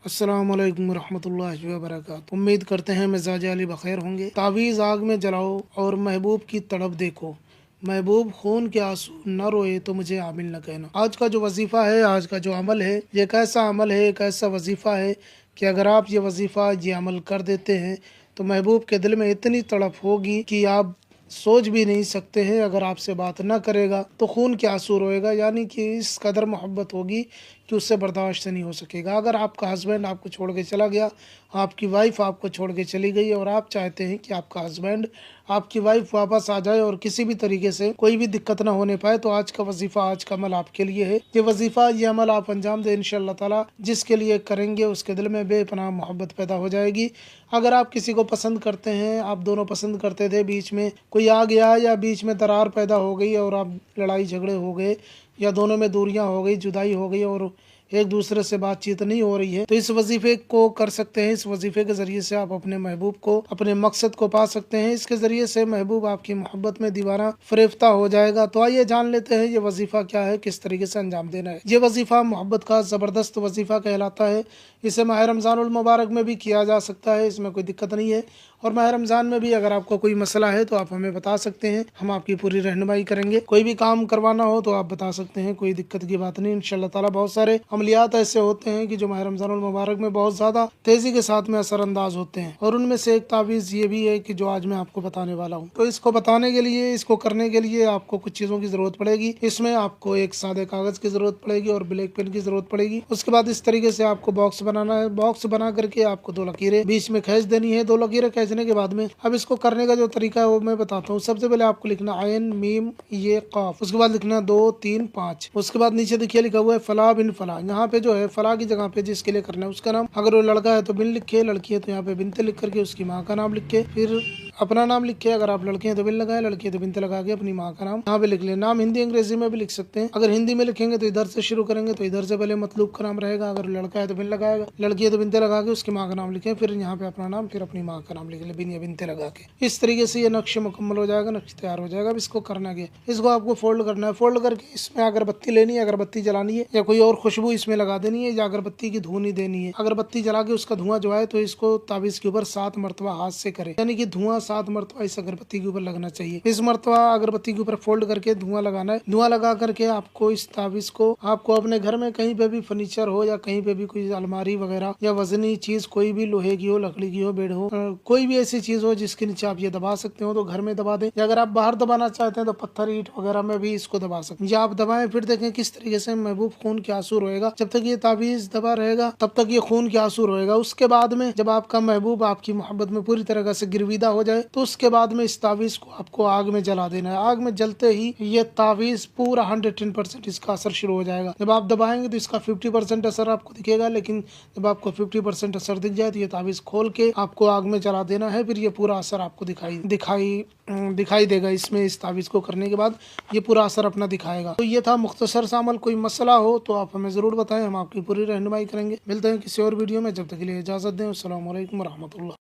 अस्सलामुअलैकुम रहमतुल्लाहि व बरकातुहू। उम्मीद करते हैं मिजाज अली बखैर होंगे। तावीज़ आग में जलाओ और महबूब की तड़प देखो, महबूब खून के आंसू न रोए तो मुझे आमिल न कहना। आज का जो वजीफ़ा है, आज का जो अमल है, ये एक ऐसा अमल है, एक ऐसा वजीफ़ा है कि अगर आप ये वजीफ़ा, ये अमल कर देते हैं तो महबूब के दिल में इतनी तड़प होगी कि आप सोच भी नहीं सकते हैं। अगर आपसे बात ना करेगा तो खून के आंसू रोएगा, यानी कि इस कदर मोहब्बत होगी कि उससे बर्दाश्त नहीं हो सकेगा। अगर आपका हस्बैंड आपको छोड़ के चला गया, आपकी वाइफ आपको छोड़ के चली गई और आप चाहते हैं कि आपका हस्बैंड, आपकी वाइफ वापस आ जाए और किसी भी तरीके से कोई भी दिक्कत ना होने पाए, तो आज का वजीफ़ा, आज का अमल आपके लिए है। ये वजीफ़ा, ये अमल आप अंजाम दें इंशाअल्लाह ताला। जिसके लिए करेंगे उसके दिल में बेपनाह मोहब्बत पैदा हो जाएगी। अगर आप किसी को पसंद करते हैं, आप दोनों पसंद करते थे, बीच में कोई आ गया या बीच में दरार पैदा हो गई और आप लड़ाई झगड़े हो गए या दोनों में दूरियां हो गई, जुदाई हो गई और एक दूसरे से बातचीत नहीं हो रही है, तो इस वजीफे को कर सकते हैं। इस वजीफे के जरिए से आप अपने महबूब को, अपने मकसद को पा सकते हैं। इसके जरिए से महबूब आपकी मोहब्बत में दीवाना फरेफ्ता हो जाएगा। तो आइए जान लेते हैं ये वजीफा क्या है, किस तरीके से अंजाम देना है। ये वजीफा मोहब्बत का जबरदस्त वजीफा कहलाता है। इसे माह रमज़ानुल मुबारक में भी किया जा सकता है, इसमें कोई दिक्कत नहीं है। और माह रमज़ान में भी अगर आपको कोई मसला है तो आप हमें बता सकते हैं, हम आपकी पूरी रहनुमाई करेंगे। कोई भी काम करवाना हो तो आप बता सकते हैं, कोई दिक्कत की बात नहीं इंशाअल्लाह ताला। बहुत सारे अमलियात ऐसे होते हैं कि जो माह रमज़ानुल मुबारक में बहुत ज़्यादा तेज़ी के साथ में असरअंदाज होते हैं, और उनमें से एक तावीज़ ये भी है कि जो आज मैं आपको बताने वाला हूँ। तो इसको बताने के लिए, इसको करने के लिए आपको कुछ चीज़ों की ज़रूरत पड़ेगी। इसमें आपको एक सादे कागज़ की ज़रूरत पड़ेगी और ब्लैक पेन की ज़रूरत पड़ेगी। उसके बाद इस तरीके से आपको बॉक्स बनाना है। बॉक्स बना करके आपको 2 लकीरें बीच में खींच देनी है। 2 लकीरें खींचने के बाद में अब इसको करने का जो तरीका है वो मैं बताता हूँ। सबसे पहले आपको लिखना आयन मीम ये काफ, उसके बाद लिखना 2 3 5। उसके बाद नीचे देखिए लिखा हुआ है फला बिन फला। यहाँ पे जो है फला की जगह पे जिसके लिए करना है उसका नाम, अगर वो लड़का है तो बिन लिखे, लड़की है तो यहाँ पे बिनते लिख करके उसकी माँ का नाम लिख के फिर अपना नाम लिख के, अगर आप लड़के हैं तो बिन लगाए, लड़की है तो बिनते लगा के अपनी माँ का नाम यहाँ पे लिख ले। नाम हिंदी अंग्रेजी में भी लिख सकते हैं। अगर हिंदी में लिखेंगे तो इधर से शुरू करेंगे, तो इधर से पहले मतलूब का नाम रहेगा। अगर लड़का है तो बिन लगाएगा, लड़की है तो बिनते लगा के उसकी माँ का नाम लिखे, फिर यहाँ पे अपना नाम, फिर अपनी माँ का नाम लिख ले बिन या बिनते लगा के। इस तरीके से ये नक्श मुकम्मल हो जाएगा, नक्श तैयार हो जाएगा। अब इसको करना क्या, इसको आपको फोल्ड करना है। फोल्ड करके इसमें अगरबत्ती लेनी है, अगरबत्ती जलानी है या कोई और खुशबू इसमें लगा देनी है, या अगरबत्ती की धुनी देनी है। अगरबत्ती जला के उसका धुआं जो है तो इसको ताबीज के ऊपर 7 मरतबा हाथ से करे, यानी कि धुआं 7 मरतबा इस अगरबत्ती के ऊपर लगना चाहिए। इस मरतबा अगरबत्ती के ऊपर फोल्ड करके धुआं लगाना है। धुआं लगा करके आपको इस ताबीज को, आपको अपने घर में कहीं पे भी फर्नीचर हो या कहीं पे भी कोई अलमारी वगैरह या वजनी चीज, कोई भी लोहे की हो, लकड़ी की हो, बेड हो, कोई भी ऐसी चीज हो जिसके नीचे आप ये दबा सकते हो तो घर में दबा दें, या अगर आप बाहर दबाना चाहते हैं तो पत्थर ईंट वगैरह में भी इसको दबा सकते हैं। या आप दबाएं, फिर देखें किस तरीके से महबूब खून के आंसू रोएगा। जब तक ये ताबीज दबा रहेगा तब तक ये खून के आंसू रोएगा। उसके बाद में जब आपका महबूब आपकी मोहब्बत में पूरी तरह से गिरविदा हो जाए तो उसके बाद में इस तावीज को आपको आग में जला देना है। आग में जलते ही ये तावीज पूरा 110% इसका असर शुरू हो जाएगा। जब आप दबाएंगे तो इसका 50% असर आपको दिखेगा, लेकिन जब आपको 50% असर दिख जाए तो ये तावीज खोल के आपको आग में जला देना है। फिर ये पूरा असर आपको दिखाई देगा। इसमें इस तावीज को करने के बाद ये पूरा असर अपना दिखाएगा। तो ये था मुख्तसर सा अमल। कोई मसला हो तो आप हमें जरूर बताएं, हम आपकी पूरी रहनुमाई करेंगे। मिलते हैं किसी और वीडियो में, जब तक के लिए इजाजत दें। अस्सलाम वालेकुम रहमतुल्लाह।